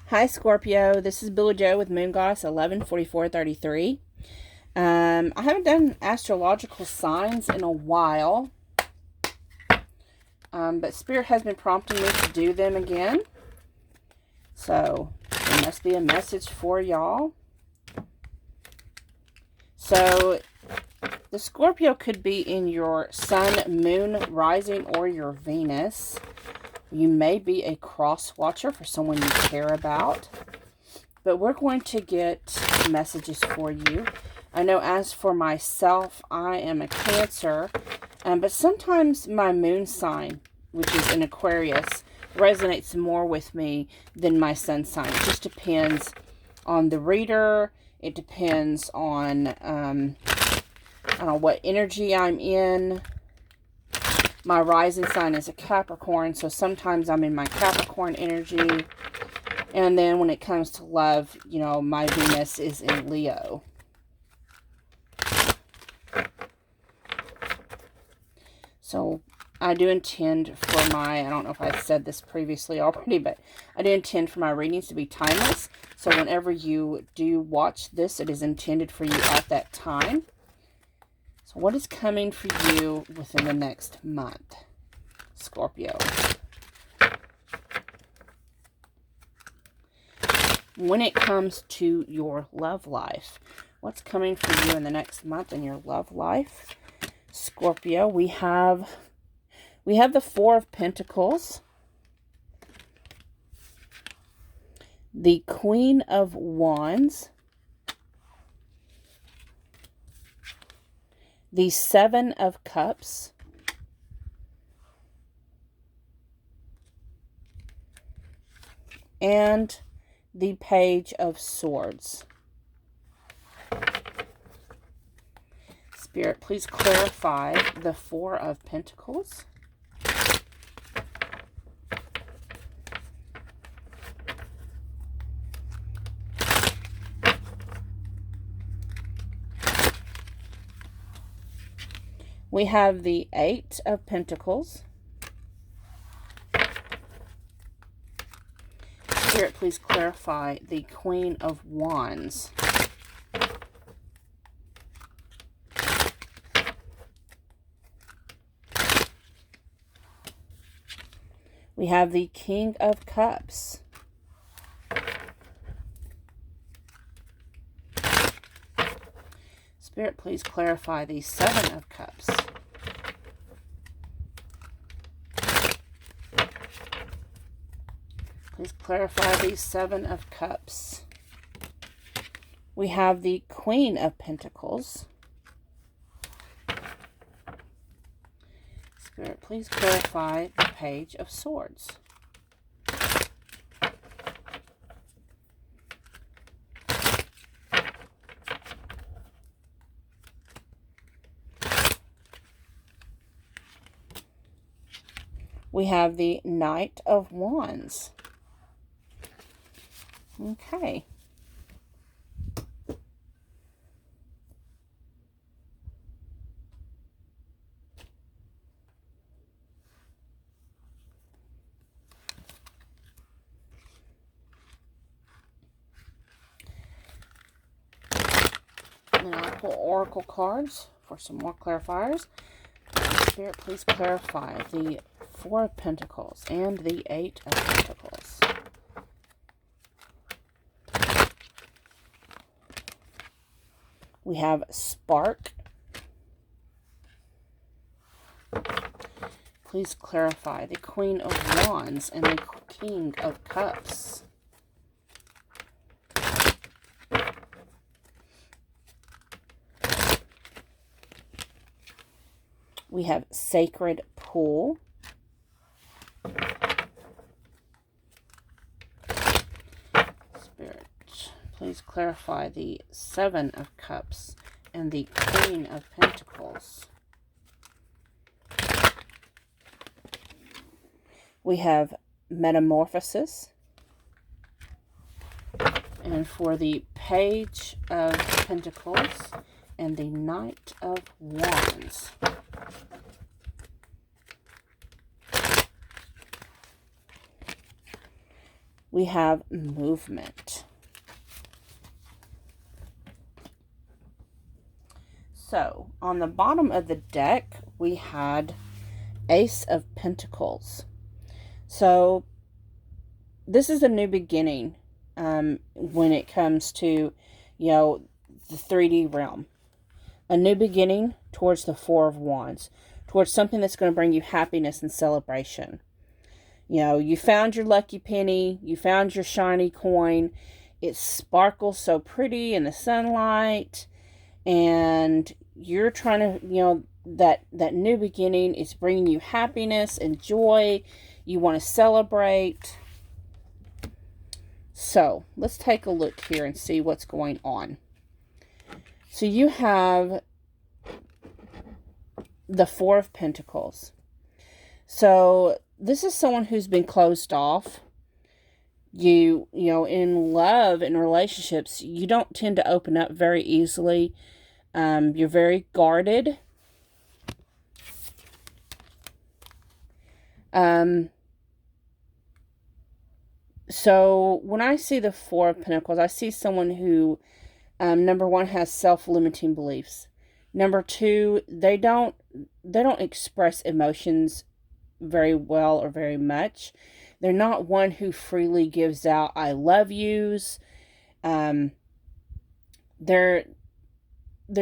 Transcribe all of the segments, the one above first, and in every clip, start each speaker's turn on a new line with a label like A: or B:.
A: Hi Scorpio, this is Billy Joe with Moon Goddess 114433. I haven't done astrological signs in a while, but Spirit has been prompting me to do them again. So there must be a message for y'all. So the Scorpio could be in your Sun, Moon, Rising, or your Venus. You may be a cross watcher for someone you care about. But we're going to get messages for you. I know as for myself, I am a Cancer. But sometimes my moon sign, which is an Aquarius, resonates more with me than my sun sign. It just depends on the reader. It depends on I don't know what energy I'm in. My rising sign is a Capricorn, so sometimes I'm in my Capricorn energy. And then when it comes to love, you know, my Venus is in Leo. So I do intend for my, I don't know if I've said this previously already, but I do intend for my readings to be timeless. So whenever you do watch this, it is intended for you at that time. So what is coming for you within the next month, Scorpio? When it comes to your love life, what's coming for you in the next month in your love life, Scorpio? We have the Four of Pentacles, the Queen of Wands, the Seven of Cups, and the Page of Swords. Spirit, please clarify the Four of Pentacles. We have the Eight of Pentacles. Spirit, please clarify the Queen of Wands. We have the King of Cups. Spirit, please clarify the Seven of Cups. Please clarify the Seven of Cups. We have the Queen of Pentacles. Spirit, please clarify the Page of Swords. We have the Knight of Wands. Okay. And then I'll pull Oracle cards for some more clarifiers. Spirit, please clarify the Four of Pentacles and the Eight of Pentacles. We have Spark. Please clarify the Queen of Wands and the King of Cups. We have Sacred Pool. Spirit, please clarify the Seven of Cups and the Queen of Pentacles. We have Metamorphosis. And for the Page of Pentacles and the Knight of Wands. we have movement. So, on the bottom of the deck, we had Ace of Pentacles. So, this is a new beginning when it comes to, the 3D realm. A new beginning towards the Four of Wands, towards something that's going to bring you happiness and celebration. You found your lucky penny, you found your shiny coin. It sparkles so pretty in the sunlight, and you're trying to, that new beginning is bringing you happiness and joy. You want to celebrate. So, let's take a look here and see what's going on. So, you have the Four of Pentacles. So, this is someone who's been closed off. In love and relationships, you don't tend to open up very easily. You're very guarded. So when I see the Four of Pentacles, I see someone who, number one, has self-limiting beliefs. Number two, they don't express emotions very well or very much. They're not one who freely gives out I love yous. They're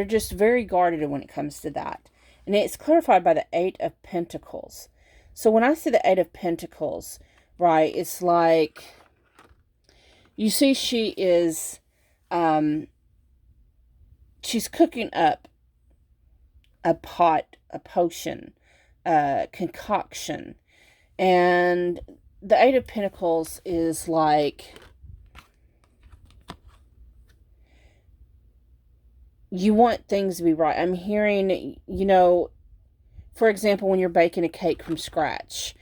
A: just very guarded when it comes to that. And it's clarified by the Eight of Pentacles. So when I see the Eight of Pentacles, right, it's like, you see she is, she's cooking up a pot, a potion, concoction. And the Eight of Pentacles is like, you want things to be right. I'm hearing, for example, when you're baking a cake from scratch,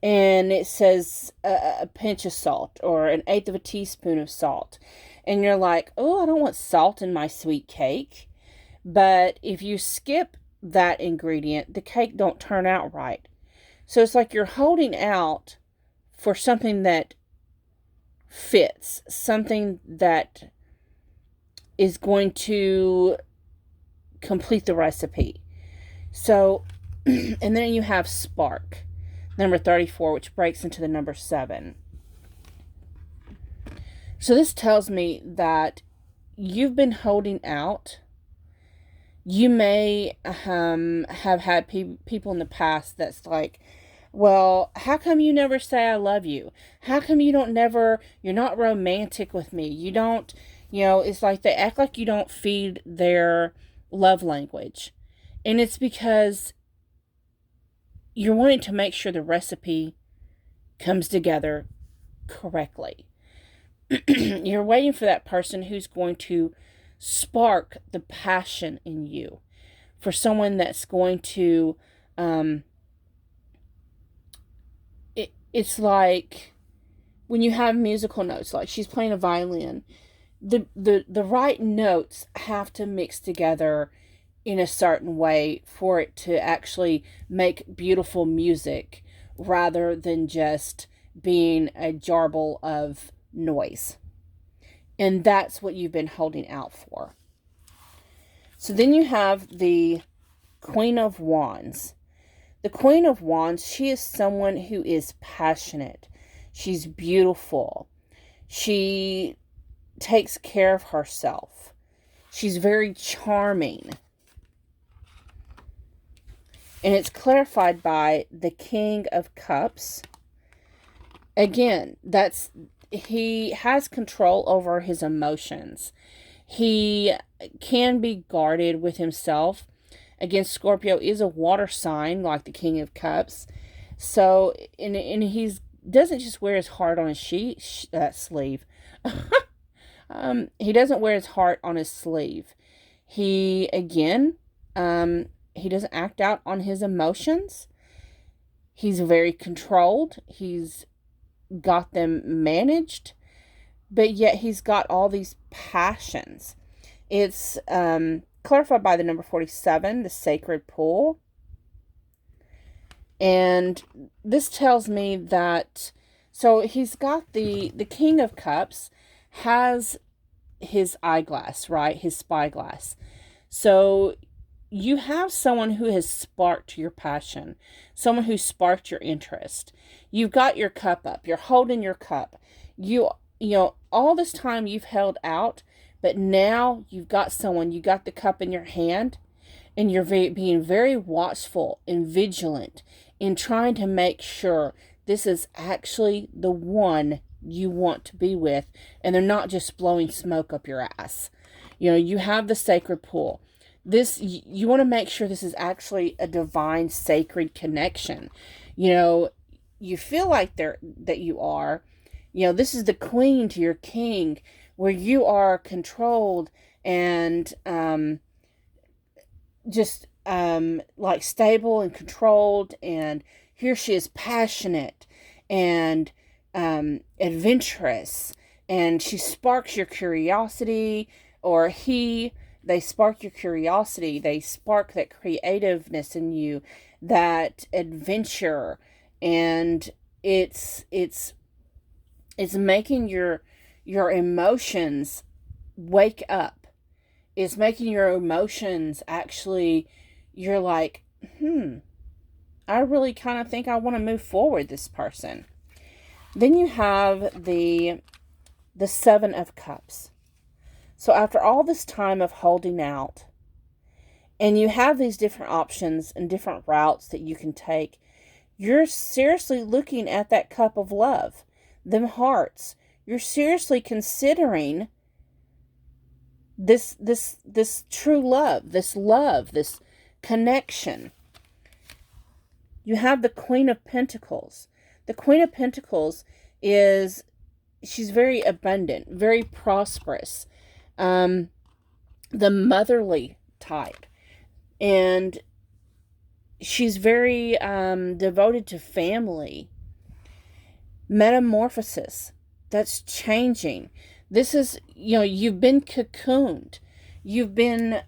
A: and it says a pinch of salt or an eighth of a teaspoon of salt, and you're like, oh, I don't want salt in my sweet cake. But if you skip that ingredient, the cake don't turn out right. So it's like you're holding out for something that fits, something that is going to complete the recipe. So, and then you have Spark, number 34, which breaks into the number 7. So this tells me that you've been holding out. You may have had people in the past that's like, well, how come you never say I love you? How come you're not romantic with me? You don't, it's like they act like you don't feed their love language. And it's because you're wanting to make sure the recipe comes together correctly. You're waiting for that person who's going to spark the passion in you. For someone that's going to, it's like when you have musical notes, like she's playing a violin, the right notes have to mix together in a certain way for it to actually make beautiful music, rather than just being a jarble of noise. And that's what you've been holding out for. So then you have the Queen of Wands. The Queen of Wands, she is someone who is passionate. She's beautiful. She takes care of herself. She's very charming. And it's clarified by the King of Cups. Again, he has control over his emotions. He can be guarded with himself. Again, Scorpio is a water sign, like the King of Cups. So, and he doesn't just wear his heart on his sleeve. He doesn't wear his heart on his sleeve. He, again, he doesn't act out on his emotions. He's very controlled. He's got them managed, but yet he's got all these passions. It's clarified by the number 47, the Sacred Pool. And this tells me that So he's got the King of Cups has his eyeglass, right? His spyglass. So you have someone who has sparked your passion, someone who sparked your interest. You've got your cup up. You're holding your cup. You know, all this time you've held out, but now you've got someone, you got the cup in your hand, and you're being very watchful and vigilant in trying to make sure this is actually the one you want to be with, and they're not just blowing smoke up your ass. You know, you have the sacred pool. You want to make sure this is actually a divine, sacred connection. You know, you feel like that you are. You know, this is the queen to your king, where you are controlled and like stable and controlled, and here she is passionate and adventurous, and she sparks your curiosity, or they spark your curiosity, they spark that creativeness in you, that adventure, and it's making your emotions wake up. It's making your emotions actually, you're like, I really kind of think I want to move forward this person. Then you have the Seven of Cups. So after all this time of holding out, and you have these different options and different routes that you can take, you're seriously looking at that cup of love, them hearts. You're seriously considering this true love, this connection. You have the Queen of Pentacles. The Queen of Pentacles she's very abundant, very prosperous, the motherly type, and she's very devoted to family. Metamorphosis, that's changing. This is, you know, you've been cocooned. You've been,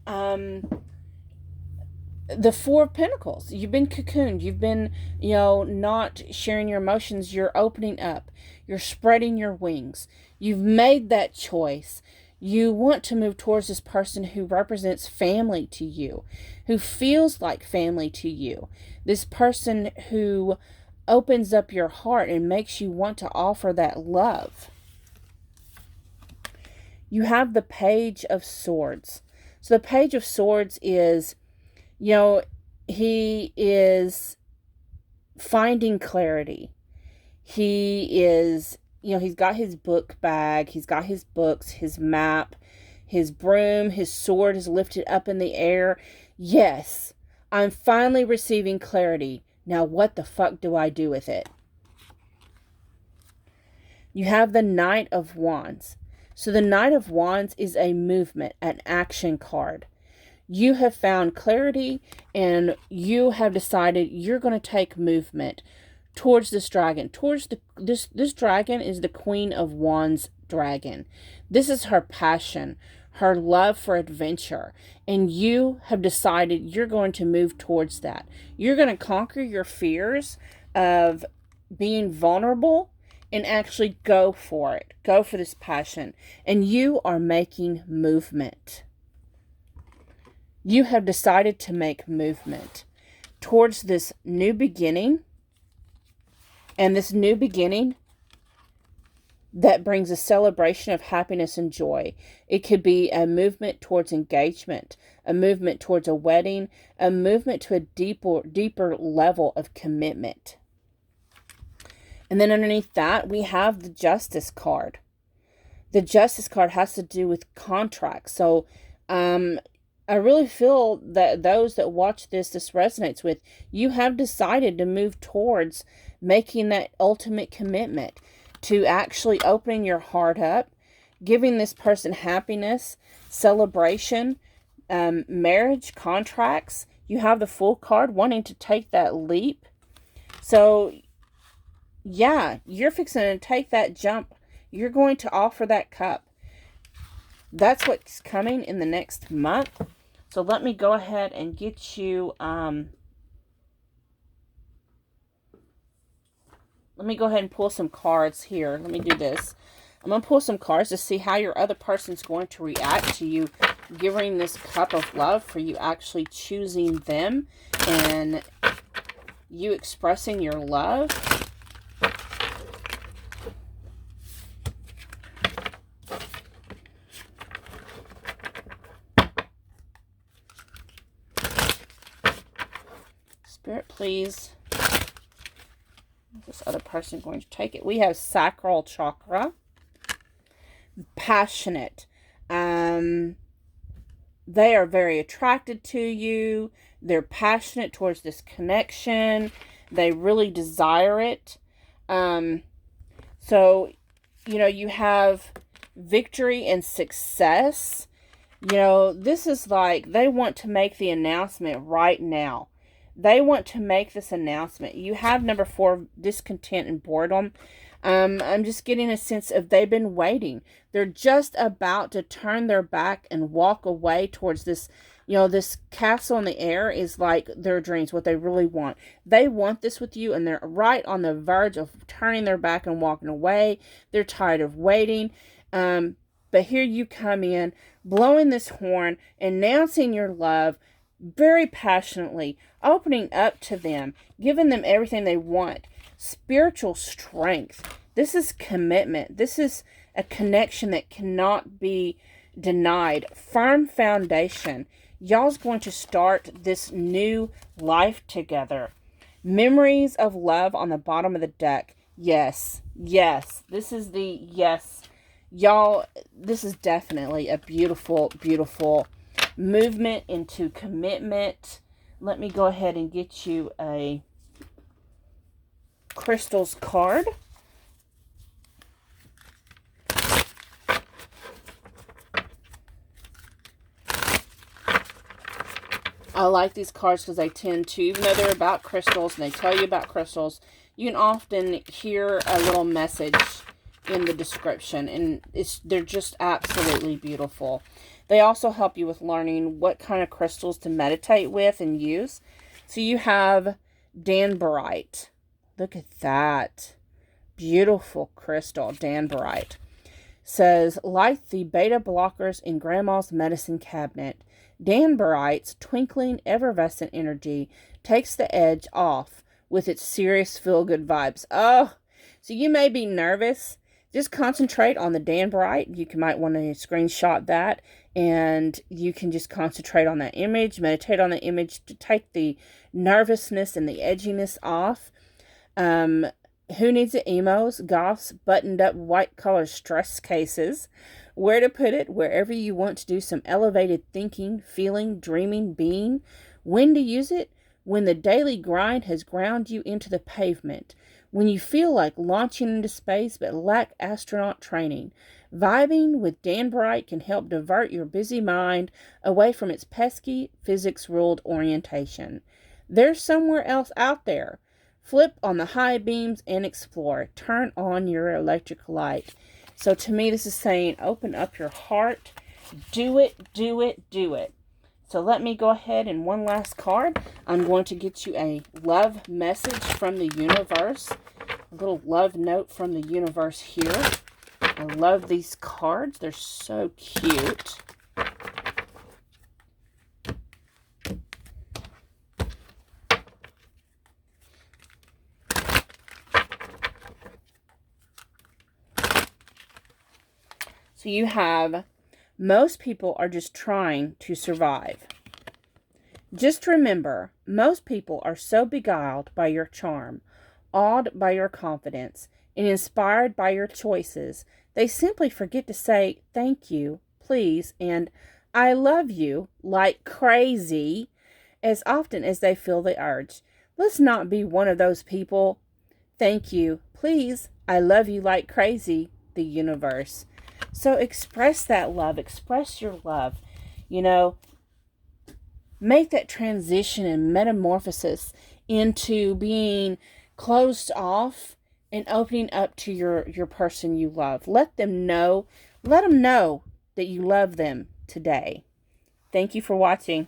A: the Four of Pentacles. You've been cocooned. You've been, you know, not sharing your emotions. You're opening up. You're spreading your wings. You've made that choice. You want to move towards this person who represents family to you, who feels like family to you. This person who opens up your heart and makes you want to offer that love. You have the Page of Swords. So the Page of Swords is, you know, he is finding clarity. He is, you know, he's got his book bag, he's got his books, his map, his broom, his sword is lifted up in the air. Yes, I'm finally receiving clarity. Now what the fuck do I do with it? You have the Knight of Wands. So the Knight of Wands is a movement, an action card. You have found clarity, and you have decided you're going to take movement towards this dragon. Towards this dragon is the Queen of Wands dragon. This is her passion, her love for adventure, and you have decided you're going to move towards that. You're going to conquer your fears of being vulnerable and actually go for it. Go for this passion. And you are making movement. You have decided to make movement towards this new beginning. And this new beginning that brings a celebration of happiness and joy. It could be a movement towards engagement, a movement towards a wedding, a movement to a deeper level of commitment. And then underneath that, we have the Justice card. The Justice card has to do with contracts. So, I really feel that those that watch this resonates with. You have decided to move towards making that ultimate commitment, to actually opening your heart up, giving this person happiness, celebration, marriage, contracts. You have the Fool card, wanting to take that leap. So, yeah, you're fixing to take that jump. You're going to offer that cup. That's what's coming in the next month. So let me go ahead and get you let me go ahead and pull some cards here. Let me do this. I'm going to pull some cards to see how your other person's going to react to you giving this cup of love, for you actually choosing them and you expressing your love. Spirit, please. Is this other person going to take it? We have sacral chakra. Passionate. They are very attracted to you. They're passionate towards this connection. They really desire it. So, you know, you have victory and success. You know, this is like they want to make the announcement right now. They want to make this announcement. You have number 4, discontent and boredom. I'm just getting a sense of they've been waiting. They're just about to turn their back and walk away towards this, you know, this castle in the air is like their dreams, what they really want. They want this with you, and they're right on the verge of turning their back and walking away. They're tired of waiting. But here you come in, blowing this horn, announcing your love very passionately, opening up to them, giving them everything they want. Spiritual strength. This is commitment. This is a connection that cannot be denied. Firm foundation. Y'all's going to start this new life together. Memories of love on the bottom of the deck. Yes. Yes. This is the yes. Y'all, this is definitely a beautiful, beautiful movement into commitment. Let me go ahead and get you a crystals card. I like these cards because they tend to, even though they're about crystals and they tell you about crystals, you can often hear a little message in the description, and they're just absolutely beautiful. They also help you with learning what kind of crystals to meditate with and use. So you have danbarite. Look at that. Beautiful crystal, danbarite. Says, like the beta blockers in Grandma's medicine cabinet, danbarite's twinkling, effervescent energy takes the edge off with its serious feel-good vibes. Oh, so you may be nervous. Just concentrate on the danbarite. You might want to screenshot that, and you can just concentrate on that image, meditate on the image to take the nervousness and the edginess off. Who needs it? Emos, goths, buttoned up white collar stress cases. Where to put it? Wherever you want to do some elevated thinking, feeling, dreaming, being. When to use it? When the daily grind has ground you into the pavement. When you feel like launching into space but lack astronaut training. Vibing with danbarite can help divert your busy mind away from its pesky, physics-ruled orientation. There's somewhere else out there. Flip on the high beams and explore. Turn on your electric light. So to me, this is saying, open up your heart. Do it, do it, do it. So let me go ahead and one last card. I'm going to get you a love message from the universe. A little love note from the universe here. I love these cards. They're so cute. So you have, most people are just trying to survive. Just remember, most people are so beguiled by your charm, awed by your confidence, and inspired by your choices, they simply forget to say thank you, please, and I love you like crazy as often as they feel the urge. Let's not be one of those people. Thank you, please, I love you like crazy, the universe. So express that love. Express your love. You know, make that transition and metamorphosis into being closed off and opening up to your person you love. Let them know that you love them today. Thank you for watching.